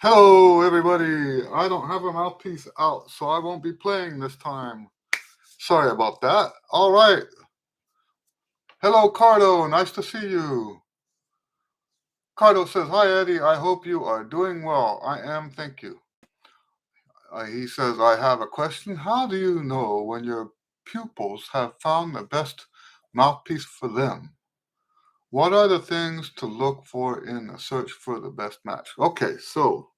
Hello, everybody. I don't have a mouthpiece out, so I won't be playing this time. Sorry about that. All right. Hello, Cardo. Nice to see you. Cardo says, "Hi, Eddie. I hope you are doing well." I am, thank you. He says, "I have a question. How do you know when your pupils have found the best mouthpiece for them? What are the things to look for in a search for the best match?" Okay, so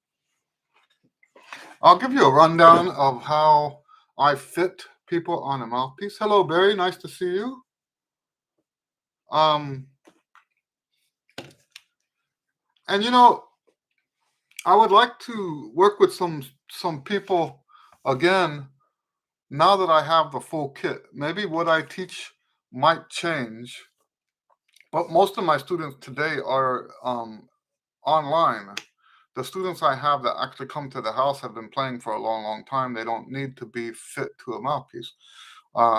I'll give you a rundown of how I fit people on a mouthpiece. Hello, Barry. Nice to see you. And I would like to work with some people again now that I have the full kit. Maybe what I teach might change, but most of my students today are online. The students I have that actually come to the house have been playing for a long, long time. They don't need to be fit to a mouthpiece.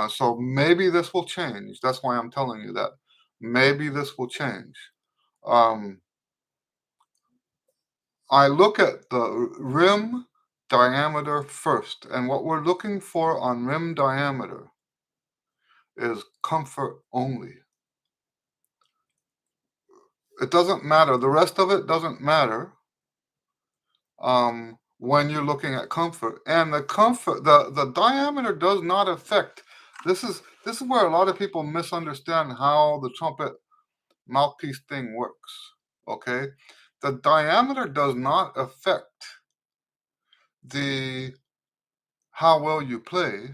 So maybe this will change. That's why I'm telling you that. Maybe this will change. I look at the rim diameter first, and what we're looking for on rim diameter is comfort only. It doesn't matter. The rest of it doesn't matter when you're looking at comfort. And the diameter does not affect. This is where a lot of people misunderstand how the trumpet mouthpiece thing works. Okay, the diameter does not affect how well you play,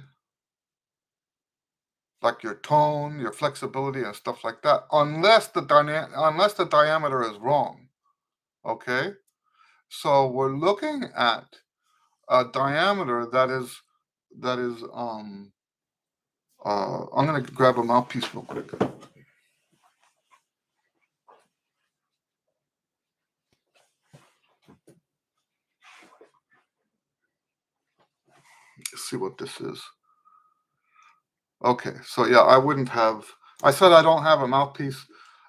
like your tone, your flexibility, and stuff like that, unless the diameter is wrong. Okay, so we're looking at a diameter that is I'm gonna grab a mouthpiece real quick. Let's see what this is. Okay, so yeah, I said I don't have a mouthpiece,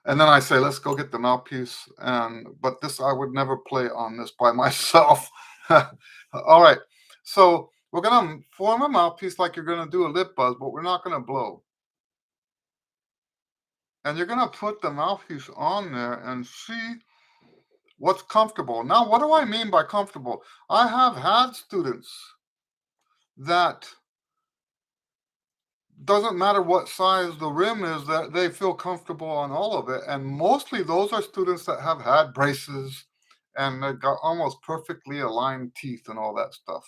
and then I say, let's go get the mouthpiece, but this, I would never play on this by myself. All right, so we're gonna form a mouthpiece like you're gonna do a lip buzz, but we're not gonna blow. And you're gonna put the mouthpiece on there and see what's comfortable. Now, what do I mean by comfortable? I have had students that doesn't matter what size the rim is, that they feel comfortable on all of it. And mostly those are students that have had braces and they got almost perfectly aligned teeth and all that stuff.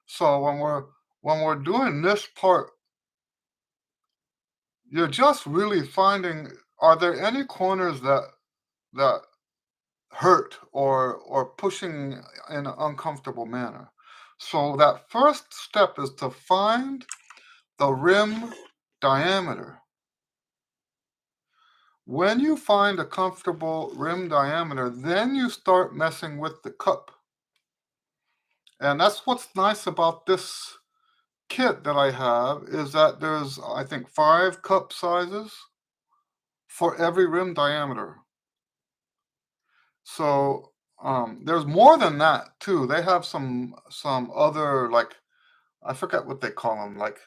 So when we're doing this part, you're just really finding, are there any corners that hurt or pushing in an uncomfortable manner? So that first step is to find the rim diameter. When you find a comfortable rim diameter, then you start messing with the cup. And that's what's nice about this kit that I have, is that there's, I think, 5 cup sizes for every rim diameter. So there's more than that too. They have some other, like, I forget what they call them, like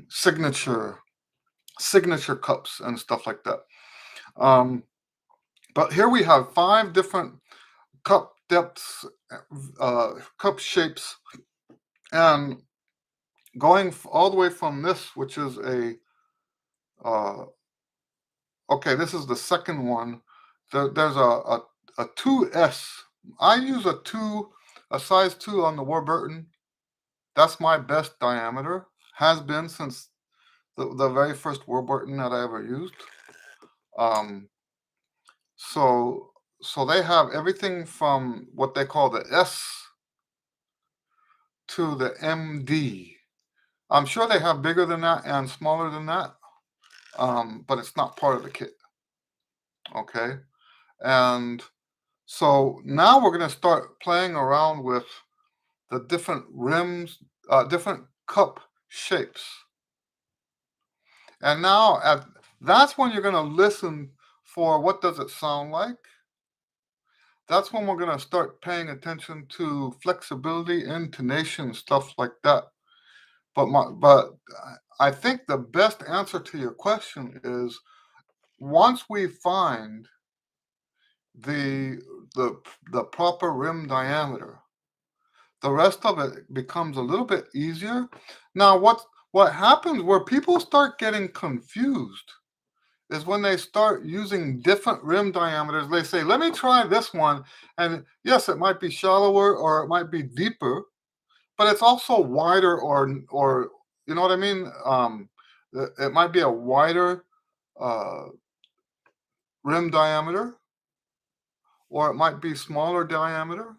signature cups and stuff like that. But here we have 5 different cup depths, cup shapes, and going all the way from this, which is okay, this is the second one. There's a 2S. I use a size 2 on the Warburton. That's my best diameter. Has been since the very first Warburton that I ever used. So they have everything from what they call the S to the MD. I'm sure they have bigger than that and smaller than that, but it's not part of the kit. Okay, and so now we're going to start playing around with the different rims, different cup shapes. And now that's when you're going to listen for what does it sound like. That's when we're gonna start paying attention to flexibility, intonation, stuff like that. But I think the best answer to your question is once we find the the the proper rim diameter, the rest of it becomes a little bit easier. Now, what happens where people start getting confused is when they start using different rim diameters. They say, "Let me try this one," and yes, it might be shallower or it might be deeper, but it's also wider or you know what I mean. It might be a wider uh, rim diameter, or it might be smaller diameter.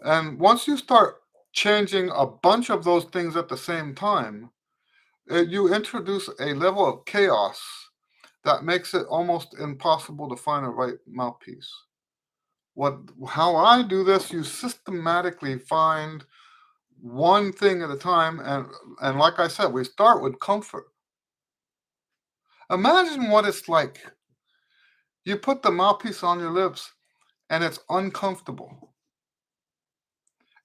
And once you start changing a bunch of those things at the same time, you introduce a level of chaos that makes it almost impossible to find a right mouthpiece. What how I do this, you systematically find one thing at a time, and like I said, we start with comfort. Imagine what it's like. You put the mouthpiece on your lips and it's uncomfortable.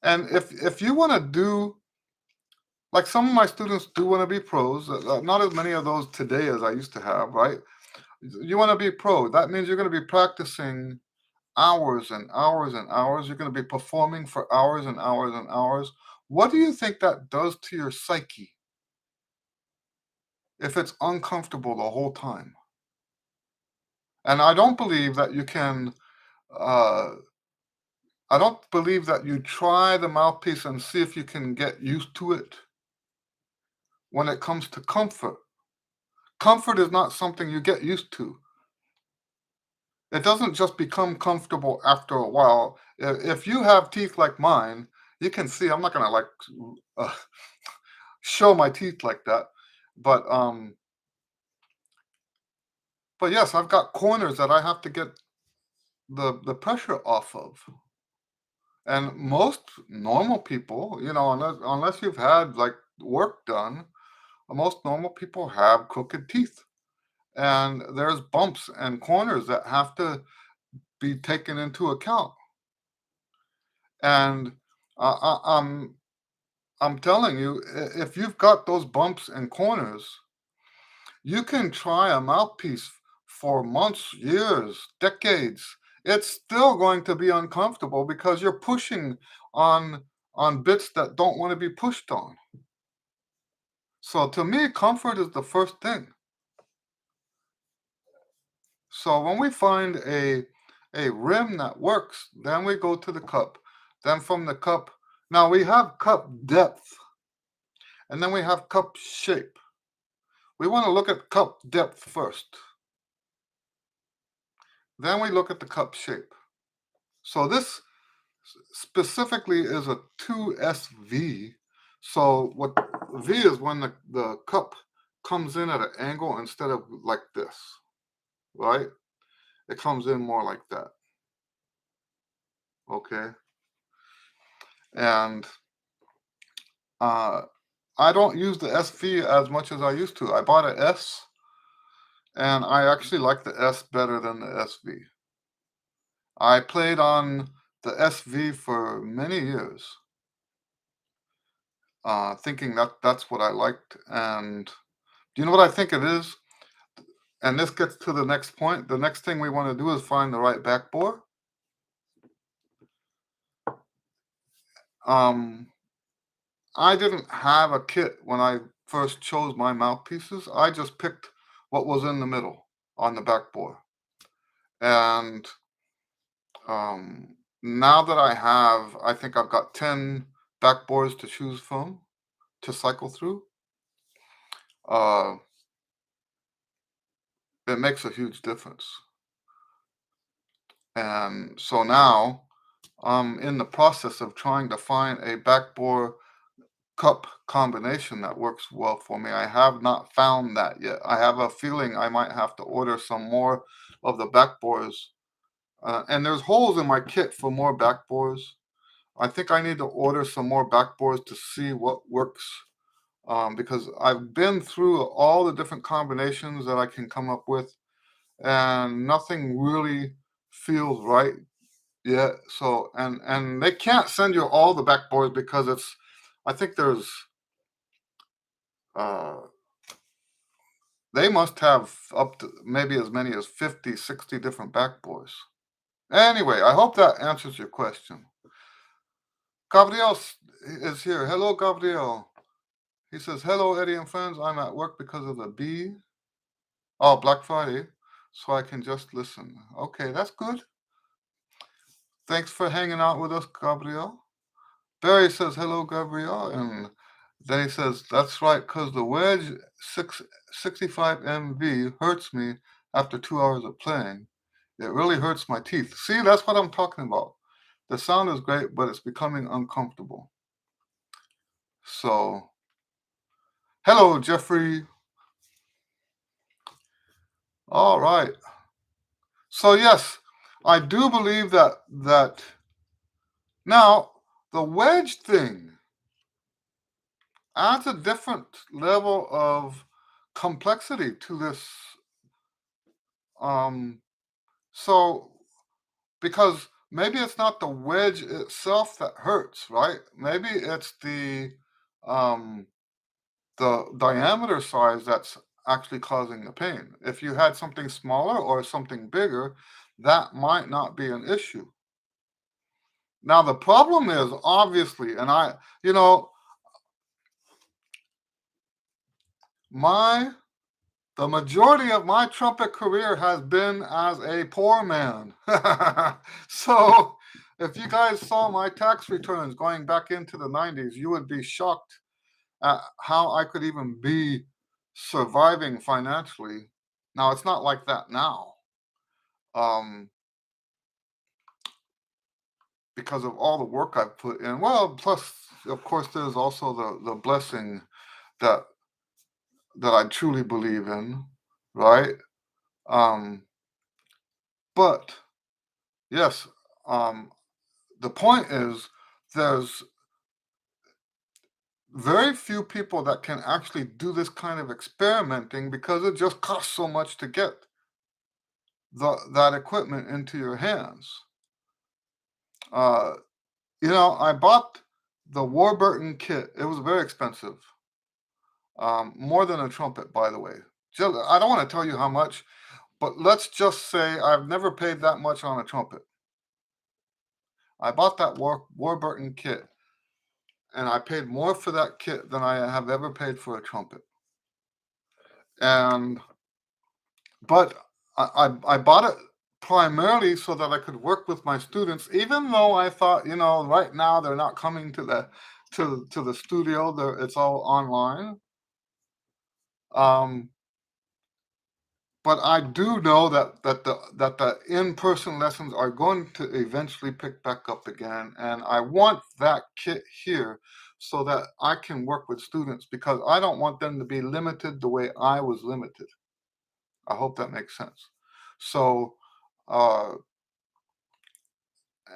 And if you want to do like some of my students do want to be pros, not as many of those today as I used to have, right? You want to be pro. That means you're going to be practicing hours and hours and hours. You're going to be performing for hours and hours and hours. What do you think that does to your psyche if it's uncomfortable the whole time? And uh, I don't believe that you try the mouthpiece and see if you can get used to it when it comes to comfort. Comfort is not something you get used to. It doesn't just become comfortable after a while. If you have teeth like mine, you can see I'm not gonna like uh, show my teeth like that, but but yes, I've got corners that I have to get the pressure off of. And most normal people, unless you've had like work done, most normal people have crooked teeth, and there's bumps and corners that have to be taken into account. And uh, I, I'm I'm telling you, if you've got those bumps and corners, you can try a mouthpiece for months, years, decades. It's still going to be uncomfortable because you're pushing on on bits that don't want to be pushed on. So to me, comfort is the first thing. So when we find a rim that works, then we go to the cup. Then from the cup, now we have cup depth, and then we have cup shape. We want to look at cup depth first. Then we look at the cup shape. So this specifically is a 2SV. So what V is when the cup comes in at an angle instead of like this, right? It comes in more like that. Okay. And uh, I don't use the SV as much as I used to. I bought a S, and I actually like the S better than the SV. I played on the SV for many years, thinking that that's what I liked. And do you know what I think it is? And this gets to the next point. The next thing we want to do is find the right backbore. Um, I didn't have a kit when I first chose my mouthpieces. I just picked what was in the middle on the backbore. And now that I think I've got 10 backbores to choose from to cycle through. Uh, it makes a huge difference. And so now I'm in the process of trying to find a backbore cup combination that works well for me. I have not found that yet. I have a feeling I might have to order some more of the backbores. And there's holes in my kit for more backbores. I think I need to order some more backbores to see what works, because I've been through all the different combinations that I can come up with, and nothing really feels right. Yeah, so and they can't send you all the backboards because I think uh they must have up to maybe as many as 50, 60 different backboards. Anyway, I hope that answers your question. Gabriel is here. Hello, Gabriel. He says, hello, Eddie and friends. I'm at work because of the Black Friday, so I can just listen. Okay, that's good. Thanks for hanging out with us, Gabriel. Barry says, hello, Gabriel. And then he says, that's right, because the Wedge 65 MV hurts me after 2 hours of playing. It really hurts my teeth. See, that's what I'm talking about. The sound is great, but it's becoming uncomfortable. So, hello, Jeffrey. All right. So, yes, I do believe that now the wedge thing adds a different level of complexity to this. So because maybe it's not the wedge itself that hurts, right? Maybe it's um, the diameter size that's actually causing the pain. If you had something smaller or something bigger, that might not be an issue. Now the problem is obviously, and the majority of my trumpet career has been as a poor man. So if you guys saw my tax returns going back into the 90s, you would be shocked at how I could even be surviving financially. Now, it's not like that now, because of all the work I've put in. Well, plus, of course, there's also the blessing that I truly believe in, right? Um, but yes, the point is there's very few people that can actually do this kind of experimenting because it just costs so much to get that equipment into your hands. Uh, I bought the Warburton kit. It was very expensive, more than a trumpet, by the way. I don't want to tell you how much, but let's just say I've never paid that much on a trumpet. I bought that Warburton kit, and I paid more for that kit than I have ever paid for a trumpet. But I bought it primarily so that I could work with my students, even though I thought, right now they're not coming to the studio. It's all online. But I do know that the in-person lessons are going to eventually pick back up again, and I want that kit here so that I can work with students because I don't want them to be limited the way I was limited. I hope that makes sense. So, uh,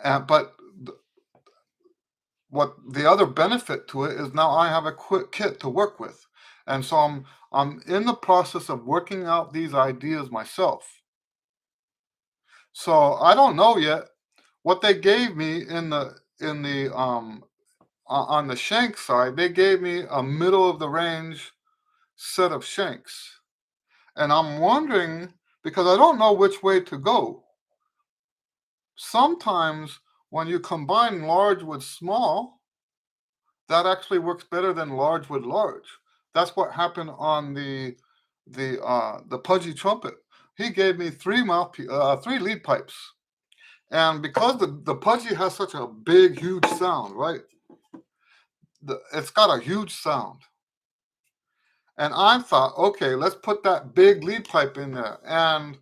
but what the other benefit to it is now I have a quick kit to work with, and so I'm in the process of working out these ideas myself. So I don't know yet what they gave me in the on the shank side. They gave me a middle of the range set of shanks, and I'm wondering because I don't know which way to go. Sometimes when you combine large with small, that actually works better than large with large. That's what happened on the Pudgy trumpet. He gave me three lead pipes. And because the Pudgy has such a big, huge sound, right? It's got a huge sound. And I thought, okay, let's put that big lead pipe in there. And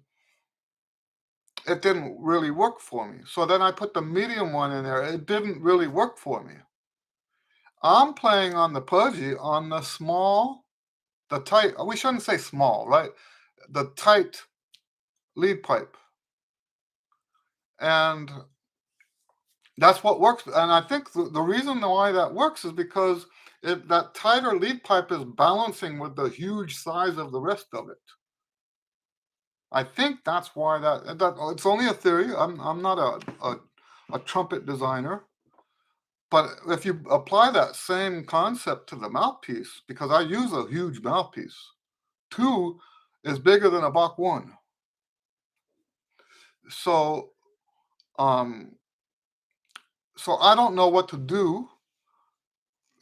it didn't really work for me. So then I put the medium one in there. It didn't really work for me. I'm playing on the Pudgy on the tight, we shouldn't say small, right? The tight lead pipe. And that's what works. And I think the reason why that works is because that tighter lead pipe is balancing with the huge size of the rest of it. I think that's why that it's only a theory. I'm not a trumpet designer. But if you apply that same concept to the mouthpiece, because I use a huge mouthpiece, 2 is bigger than a Bach 1. So, um, so I don't know what to do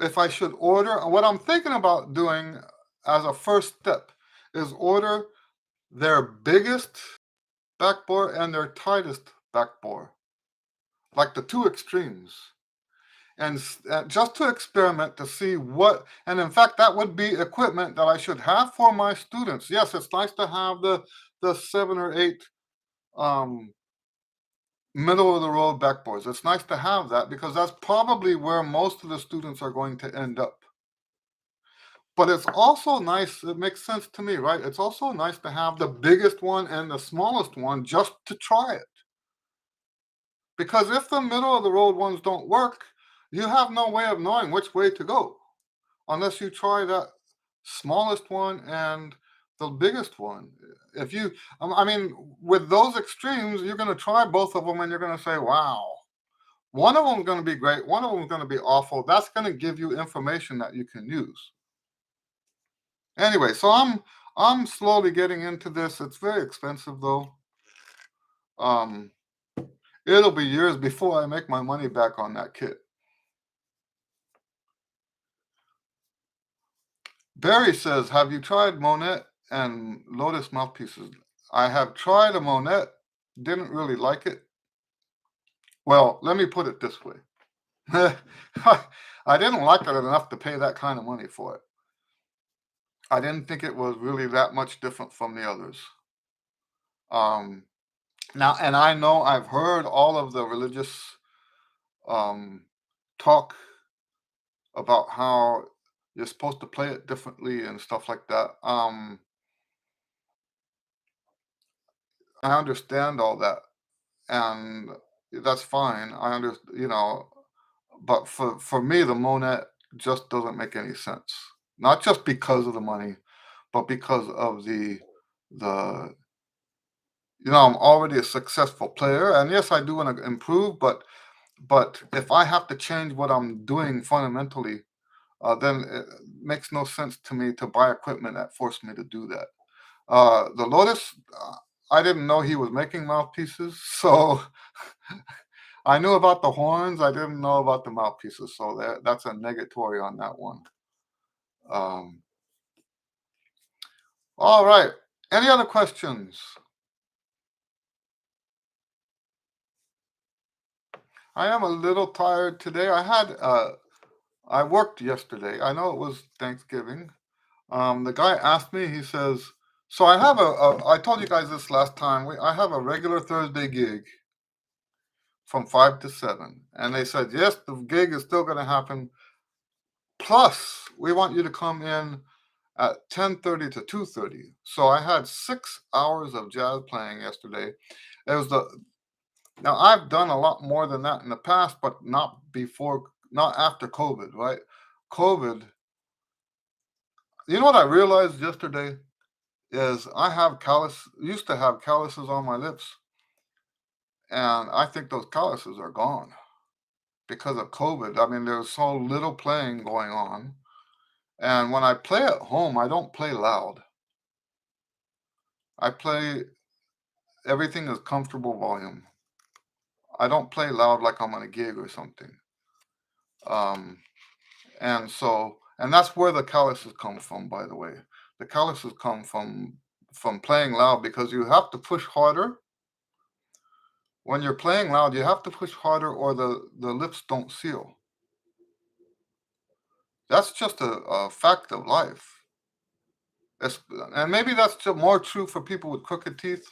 if I should order. What I'm thinking about doing as a first step is order their biggest backbore and their tightest backbore, like the 2 extremes. And just to experiment to see what, and in fact, that would be equipment that I should have for my students. Yes, it's nice to have the 7 or 8 um, middle of the road backboards. It's nice to have that because that's probably where most of the students are going to end up. But it's also nice, it makes sense to me, right? It's also nice to have the biggest one and the smallest one just to try it. Because if the middle of the road ones don't work, you have no way of knowing which way to go unless you try that smallest one and the biggest one. If you, I mean, with those extremes, you're going to try both of them and you're going to say, wow, one of them is going to be great, one of them is going to be awful. That's going to give you information that you can use. Anyway, so I'm slowly getting into this. It's very expensive though. It'll be years before I make my money back on that kit. Barry says, have you tried Monette and Lotus mouthpieces? I have tried a Monette, didn't really like it. Well, let me put it this way. I didn't like it enough to pay that kind of money for it. I didn't think it was really that much different from the others. Now, and I know I've heard all of the religious talk about how you're supposed to play it differently and stuff like that. I understand all that, and that's fine. I understand, but for me, the Monette just doesn't make any sense. Not just because of the money, but because of the I'm already a successful player, and yes, I do want to improve, but if I have to change what I'm doing fundamentally, then it makes no sense to me to buy equipment that forced me to do that. The Lotus, I didn't know he was making mouthpieces, so I knew about the horns. I didn't know about the mouthpieces, so that's a negatory on that one. Um, all right. Any other questions? I am a little tired today. I worked yesterday. I know it was Thanksgiving. The guy asked me, he says, so I have I told you guys this last time, I have a regular Thursday gig from 5 to 7. And they said, yes, the gig is still going to happen. Plus, we want you to come in at 10:30 to 2:30. So I had 6 hours of jazz playing yesterday. It was now I've done a lot more than that in the past, but not after COVID, right? COVID, you know what I realized yesterday is used to have calluses on my lips, and I think those calluses are gone because of COVID. I mean, there's so little playing going on. And when I play at home, I don't play loud. I play everything is comfortable volume. I don't play loud like I'm on a gig or something. Um, and that's where the calluses come from, by the way. The calluses come from playing loud because you have to push harder. When you're playing loud, you have to push harder or the lips don't seal. That's just a fact of life. And maybe that's more true for people with crooked teeth.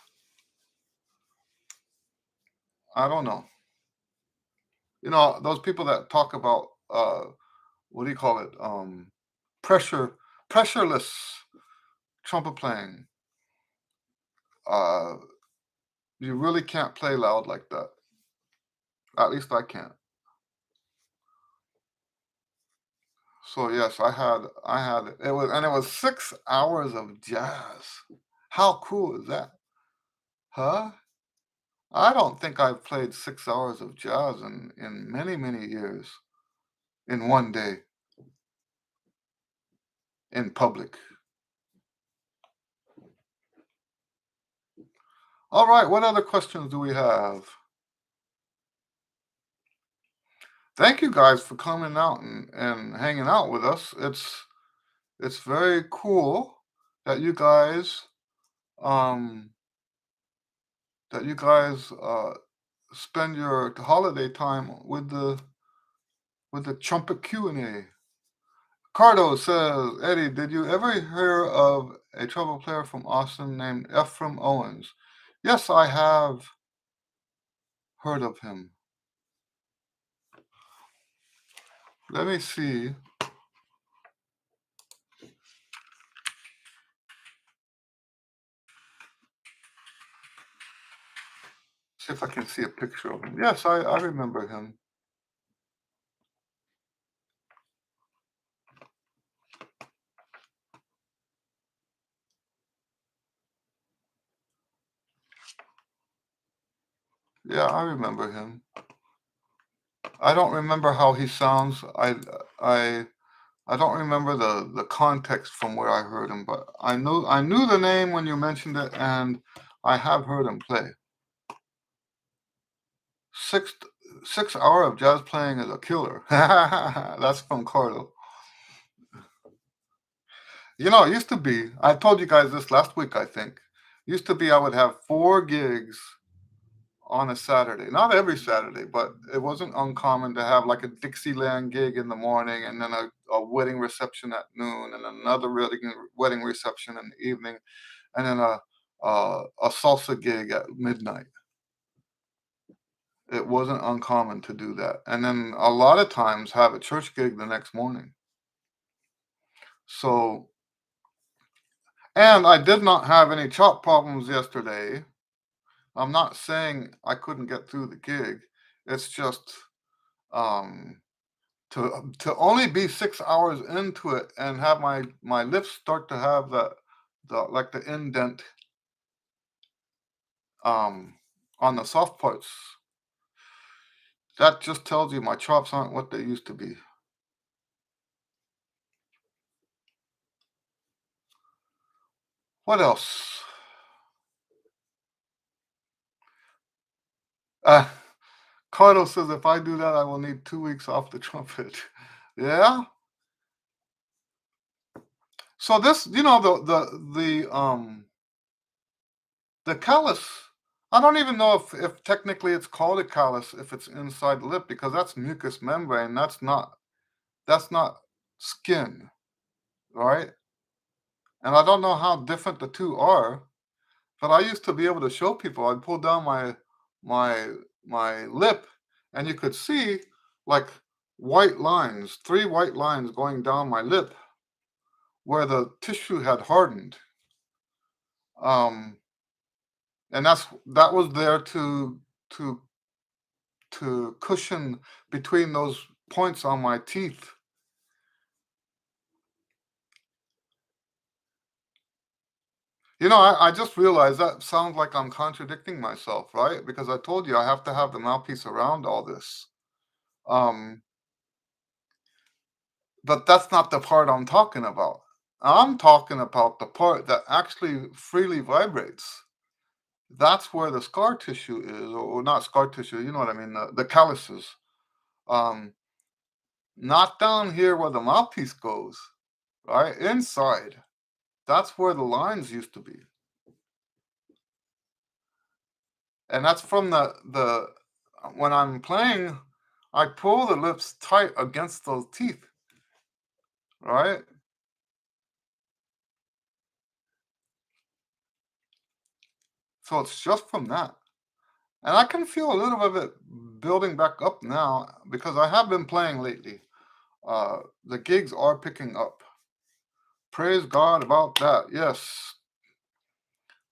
I don't know. Those people that talk about what do you call it? Pressure, pressureless trumpet playing. Uh, you really can't play loud like that. At least I can't. So yes, I had it was 6 hours of jazz. How cool is that? Huh? I don't think I've played 6 hours of jazz in many, many years in one day in public. All right, what other questions do we have? Thank you guys for coming out and hanging out with us. It's very cool that you guys um spend your holiday time with the Trumpet Q and A. Cardo says, Eddie, did you ever hear of a trumpet player from Austin named Ephraim Owens? Yes, I have heard of him. Let me see. See if I can see a picture of him. Yes, I remember him. Yeah, I remember him. I don't remember how he sounds. I I don't remember the context from where I heard him, but I knew the name when you mentioned it, and I have heard him play. Six 6 hour of jazz playing is a killer. That's from Carlo. You know, it used to be. I told you guys this last week. I think used to be I would have 4 gigs on a Saturday. Not every Saturday, but it wasn't uncommon to have like a Dixieland gig in the morning and then a wedding reception at noon and another wedding reception in the evening and then a salsa gig at midnight. It wasn't uncommon to do that. And then a lot of times have a church gig the next morning. So, and I did not have any chop problems yesterday. I'm not saying I couldn't get through the gig. It's just um to only be 6 hours into it and have my lips start to have the like the indent um on the soft parts. That just tells you my chops aren't what they used to be. What else? Uh, Cardo says if I do that, I will need 2 weeks off the trumpet. Yeah. So this, the callus. I don't even know if technically it's called a callus if it's inside the lip because that's mucous membrane. That's not skin, right? And I don't know how different the two are, but I used to be able to show people. I'd pull down my my lip, and you could see like white lines, 3 white lines going down my lip where the tissue had hardened. Um, and that was there to to cushion between those points on my teeth. I just realized that sounds like I'm contradicting myself, right? Because I told you I have to have the mouthpiece around all this. Um, but that's not the part I'm talking about. I'm talking about the part that actually freely vibrates. That's where the scar tissue is, or not scar tissue, you know what I mean, the calluses. Um, Not down here where the mouthpiece goes, right? Inside. That's where the lines used to be. And that's from the when I'm playing, I pull the lips tight against those teeth, right? So it's just from that. And I can feel a little bit of it building back up now because I have been playing lately. The gigs are picking up. Praise God about that. Yes.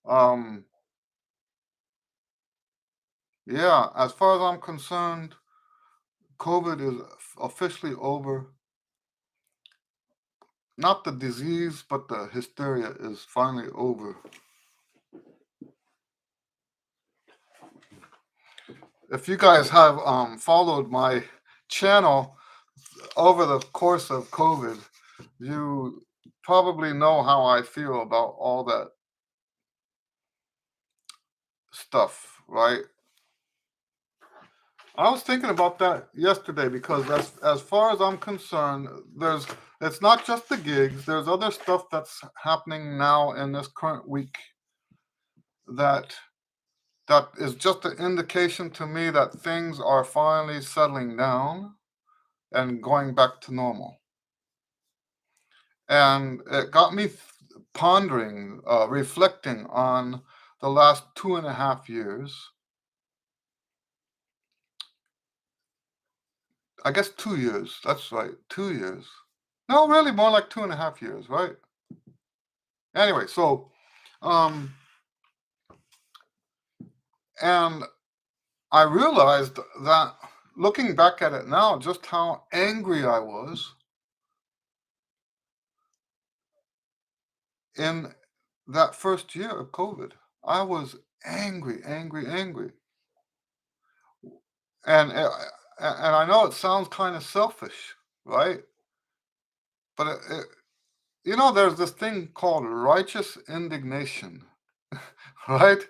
Um, yeah, as far as I'm concerned, COVID is officially over. Not the disease, but the hysteria is finally over. if you guys have followed my channel over the course of COVID, you probably know how I feel about all that stuff, right? I was thinking about that yesterday because as far as I'm concerned, it's not just the gigs. There's other stuff that's happening now in this current week that is just an indication to me that things are finally settling down and going back to normal. And it got me pondering, reflecting on the last 2.5 years. I guess 2 years. That's right, 2 years. No, really, more like 2.5 years, right? Anyway, so, and I realized that looking back at it now, just how angry I was in that first year of COVID. I was angry, angry, angry. And I know it sounds kind of selfish, right? But there's this thing called righteous indignation, right?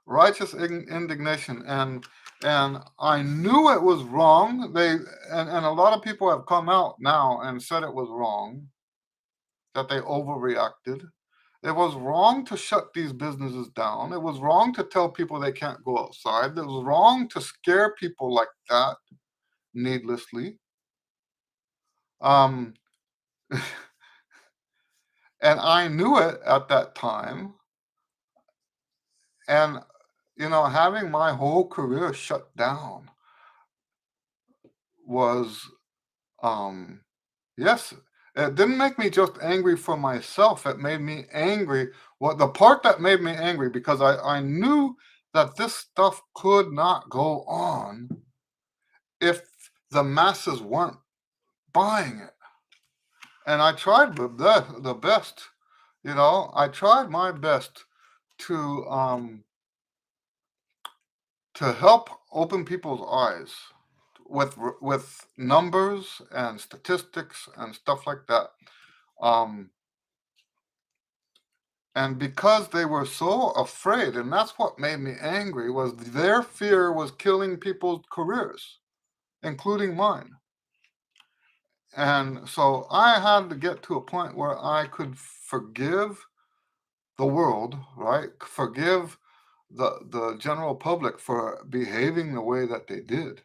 Righteous indignation, and I knew it was wrong. And a lot of people have come out now and said it was wrong, that they overreacted. It was wrong to shut these businesses down. It was wrong to tell people they can't go outside. It was wrong to scare people like that needlessly. Um, and I knew it at that time. And, having my whole career shut down was, yes, it didn't make me just angry for myself. It made me angry. The part that made me angry, because I knew that this stuff could not go on if the masses weren't buying it. And I tried the best, I tried my best to help open people's eyes with numbers and statistics and stuff like that. And because they were so afraid, and that's what made me angry, was their fear was killing people's careers, including mine. And so I had to get to a point where I could forgive the world, right? Forgive the general public for behaving the way that they did.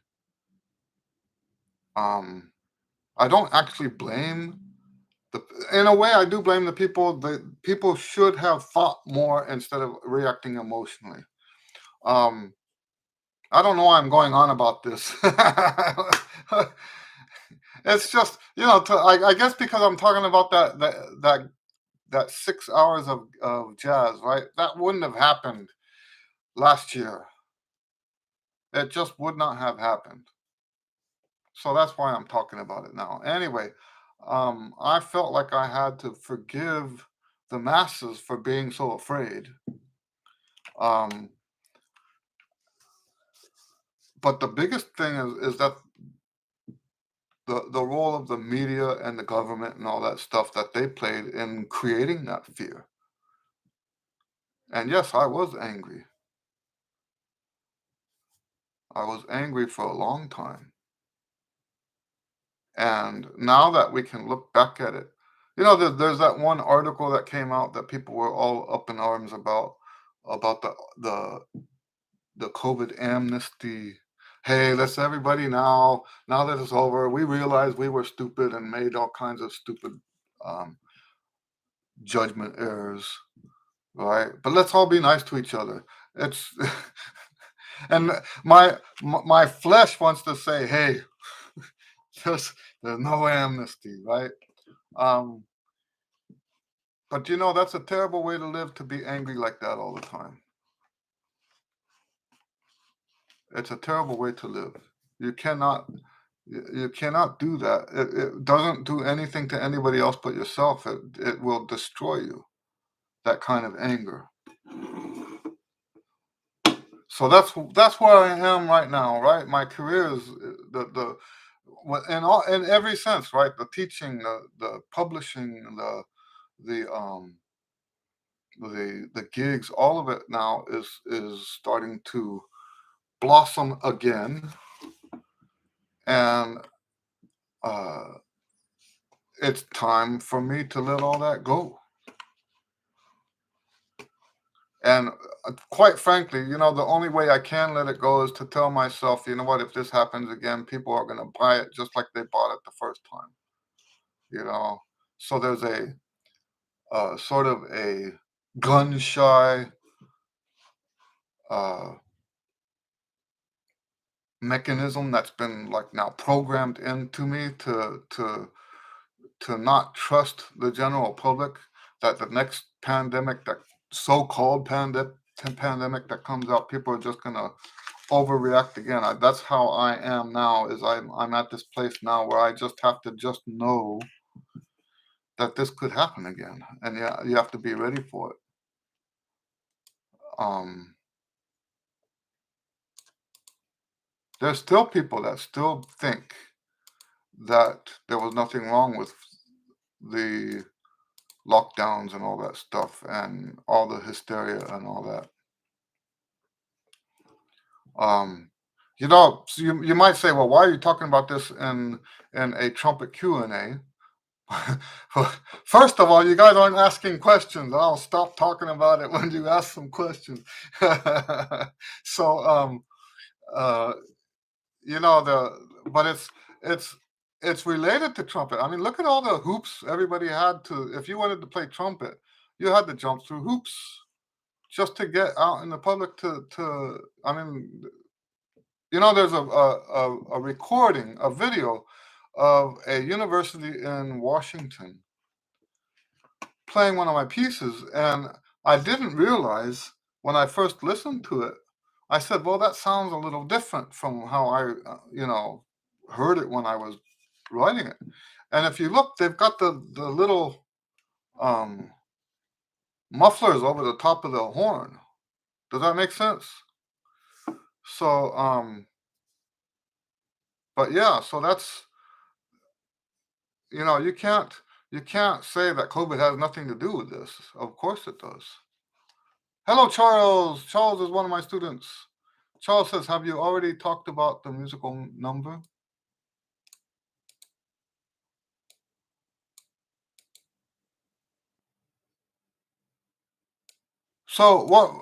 I don't actually blame in a way, I do blame the people. The people should have thought more instead of reacting emotionally. I don't know why I'm going on about this. It's just, I guess because I'm talking about that 6 hours of jazz, right? That wouldn't have happened last year. It just would not have happened. So that's why I'm talking about it now. Anyway, I felt like I had to forgive the masses for being so afraid. But the biggest thing is that the role of the media and the government and all that stuff that they played in creating that fear. And yes, I was angry. I was angry for a long time. And now that we can look back at it, there's that one article that came out that people were all up in arms about the COVID amnesty. Hey, let's everybody now that it's over, we realize we were stupid and made all kinds of stupid judgment errors, right? But let's all be nice to each other. It's and my flesh wants to say, hey, there's no amnesty, right? But that's a terrible way to live, to be angry like that all the time. It's a terrible way to live. You cannot do that. It doesn't do anything to anybody else but yourself. It will destroy you, that kind of anger. So that's where I am right now, right? My career is the in every sense, right? The teaching, the publishing, the the gigs, all of it now is starting to blossom again, and uh, it's time for me to let all that go. And quite frankly, the only way I can let it go is to tell myself, you know what, if this happens again, people are going to buy it just like they bought it the first time. You know, so there's a sort of a gun shy uh, mechanism that's been like now programmed into me to not trust the general public, that the next pandemic, that so-called pandemic that comes out, people are just gonna overreact again. That's how I am now. Is I'm at this place now where I just have to just know that this could happen again, and yeah, you have to be ready for it. Um, there's still people that still think that there was nothing wrong with the lockdowns and all that stuff and all the hysteria and all that. Um, so you might say, well, why are you talking about this in a Trumpet Q and A? First of all, you guys aren't asking questions. I'll stop talking about it when you ask some questions. So, uh, but it's it's related to trumpet. I mean, look at all the hoops everybody had to. If you wanted to play trumpet, you had to jump through hoops just to get out in the public to. I mean, there's a recording, a video of a university in Washington playing one of my pieces, and I didn't realize when I first listened to it. I said, "Well, that sounds a little different from how I, heard it when I was writing it." And if you look, they've got the little um, mufflers over the top of the horn. Does that make sense? So, but yeah, so that's you can't say that COVID has nothing to do with this. Of course it does. Hello, Charles. Charles is one of my students. Charles says, "Have you already talked about the musical number?" So what?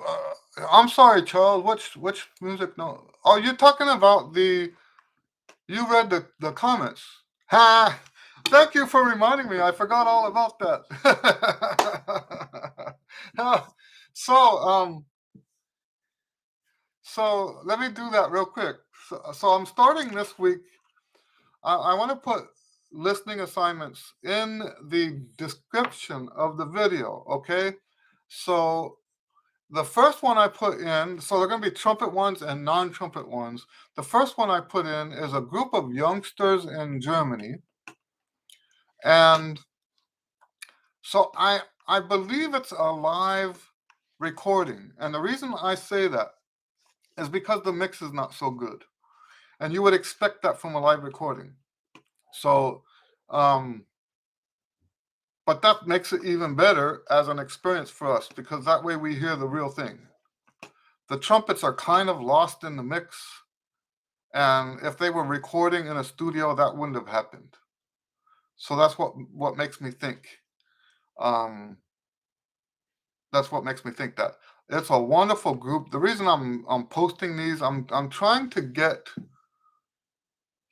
I'm sorry, Charles. Which music? No. Oh, you're talking about the. You read the comments. Ha! Thank you for reminding me. I forgot all about that. so so let me do that real quick. So I'm starting this week. I want to put listening assignments in the description of the video. Okay. So the first one I put in, so they're going to be trumpet ones and non-trumpet ones. The first one I put in is a group of youngsters in Germany. And so I believe it's a live recording. And the reason I say that is because the mix is not so good. And you would expect that from a live recording. So, but that makes it even better as an experience for us, because that way we hear the real thing. The trumpets are kind of lost in the mix. And if they were recording in a studio, that wouldn't have happened. So that's what makes me think. That's what makes me think that it's a wonderful group. The reason I'm posting these, I'm trying to get.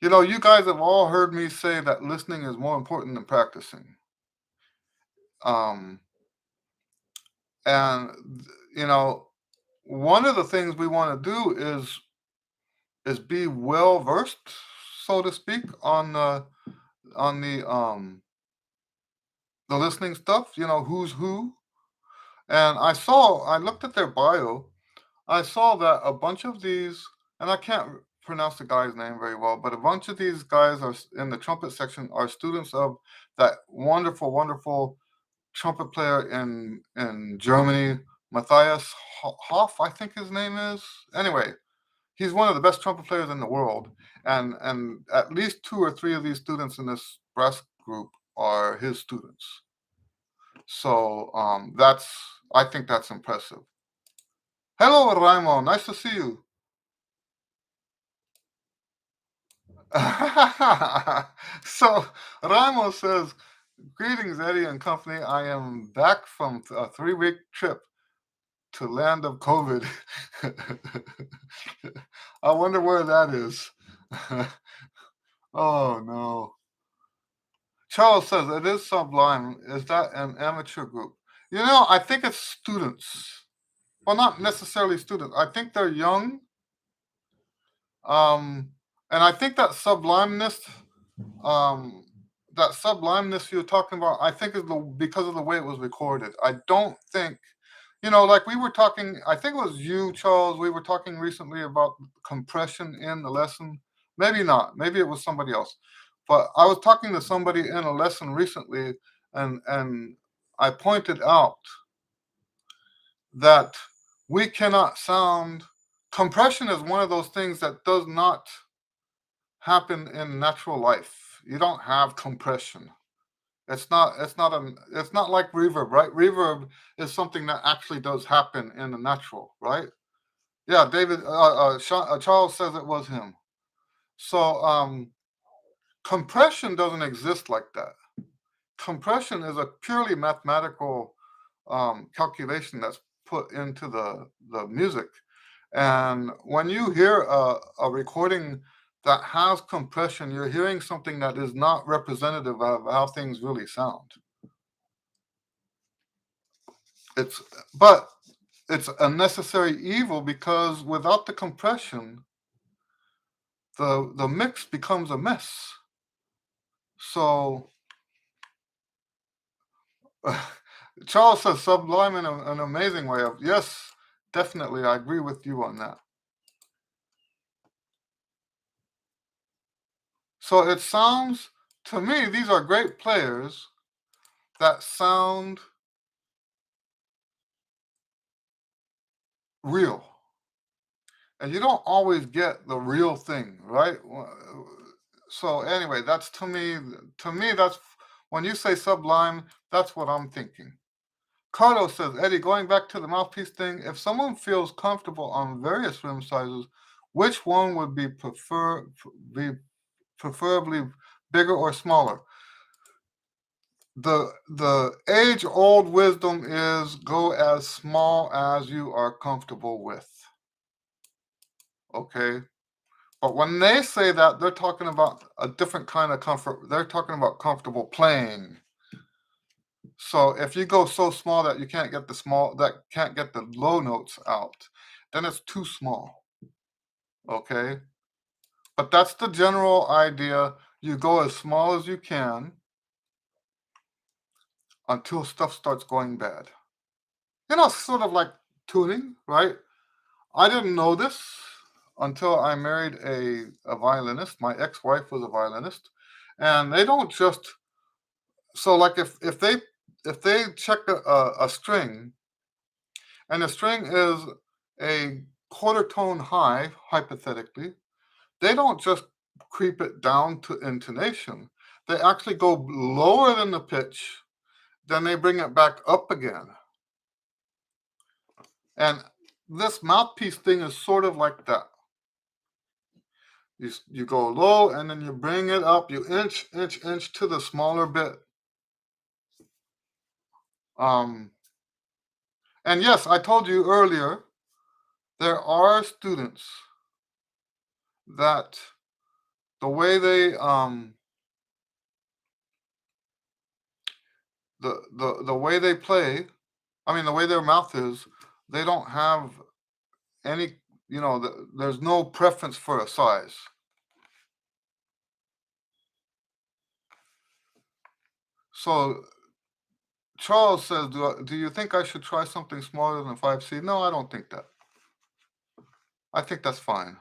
You guys have all heard me say that listening is more important than practicing. Um, and one of the things we want to do is be well versed, so to speak, on the listening stuff. Who's who. And I looked at their bio. I saw that a bunch of these, and I can't pronounce the guy's name very well, but a bunch of these guys are in the trumpet section are students of that wonderful, wonderful trumpet player in Germany, Matthias Hoff, I think his name is. Anyway, he's one of the best trumpet players in the world, and at least two or three of these students in this brass group are his students. So that's I think that's impressive. Hello, Raimo. Nice to see you. So Raimo says, "Greetings, Eddie and company. I am back from a 3-week trip to land of COVID." I wonder where that is. Oh no. Charles says it is Sublime. Is that an amateur group? I think it's students. Well, not necessarily students. I think they're young. And I think um, that sublimeness you're talking about, I think is because of the way it was recorded. I don't think, like we were talking. I think it was you, Charles. We were talking recently about compression in the lesson. Maybe not. Maybe it was somebody else. But I was talking to somebody in a lesson recently, and I pointed out that we cannot sound. Compression is one of those things that does not happen in natural life. You don't have compression. It's not like reverb, right? Reverb is something that actually does happen in the natural, right? Yeah, David Charles says it was him. So compression doesn't exist like that. Compression is a purely mathematical calculation that's put into the music. And when you hear a recording that has compression, you're hearing something that is not representative of how things really sound. It's but it's a necessary evil because without the compression, the mix becomes a mess. So Charles says sublime in an amazing way of yes, definitely, I agree with you on that. So it sounds to me these are great players that sound real. And you don't always get the real thing, right? So anyway, that's to me that's when you say sublime, that's what I'm thinking. Carlos says, Eddie, going back to the mouthpiece thing, if someone feels comfortable on various rim sizes, which one would be preferably bigger or smaller? The age old wisdom is go as small as you are comfortable with. Okay. But when they say that, they're talking about a different kind of comfort. They're talking about comfortable playing. So if you go so small that you can't get the low notes out, then it's too small. Okay? But that's the general idea. You go as small as you can until stuff starts going bad. Sort of like tuning, right? I didn't know this until I married a violinist. My ex-wife was a violinist. And they don't just so like if they check a string and the string is a quarter tone high, hypothetically, they don't just creep it down to intonation. They actually go lower than the pitch, then they bring it back up again. And this mouthpiece thing is sort of like that. You go low and then you bring it up, you inch to the smaller bit. Um, and yes, I told you earlier, there are students that the way they the way they play, I mean the way their mouth is, they don't have any, there's no preference for a size. So Charles says, do you think I should try something smaller than 5C? No, I don't think that. I think that's fine.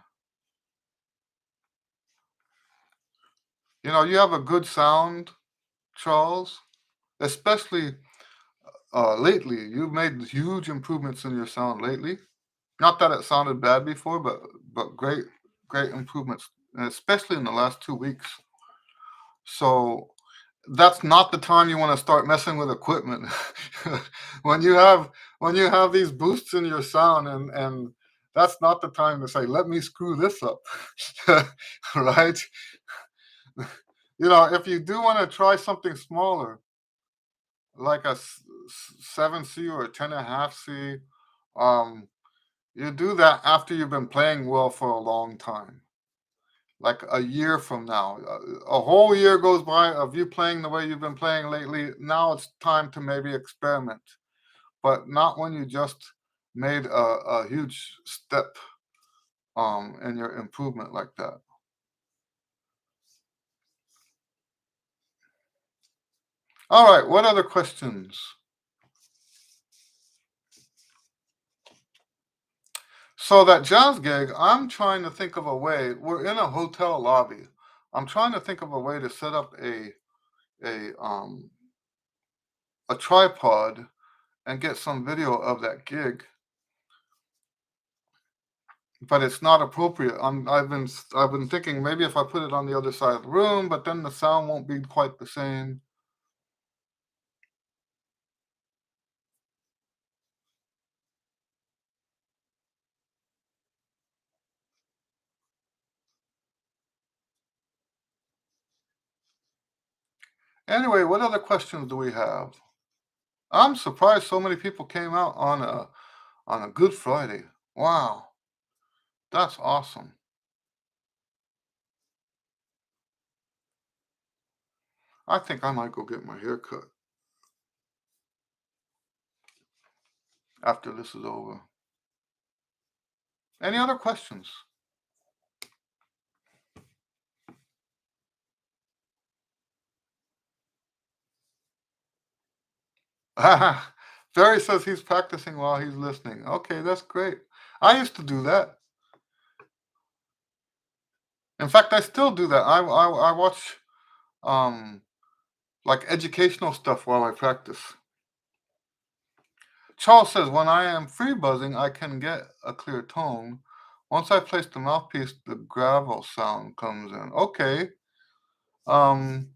You have a good sound, Charles, especially lately. You've made huge improvements in your sound lately. Not that it sounded bad before, but great improvements, especially in the last 2 weeks. So that's not the time you want to start messing with equipment. when you have when you have these boosts in your sound, and that's not the time to say, let me screw this up. Right? If you do want to try something smaller, like a 7C or a 10.5C, um, you do that after you've been playing well for a long time, like a year from now. A whole year goes by of you playing the way you've been playing lately. Now it's time to maybe experiment, but not when you just made a huge step in your improvement like that. All right, what other questions? So that jazz gig, I'm trying to think of a way. We're in a hotel lobby. I'm trying to think of a way to set up a um a tripod and get some video of that gig, but it's not appropriate. I've been thinking maybe if I put it on the other side of the room, but then the sound won't be quite the same. Anyway, what other questions do we have? I'm surprised so many people came out on a Good Friday. Wow, that's awesome. I think I might go get my hair cut after this is over. Any other questions? Barry says he's practicing while he's listening. Okay, that's great. I used to do that. In fact, I still do that. I watch um like educational stuff while I practice. Charles says when I am free buzzing, I can get a clear tone. Once I place the mouthpiece, the gravel sound comes in. Okay. Um,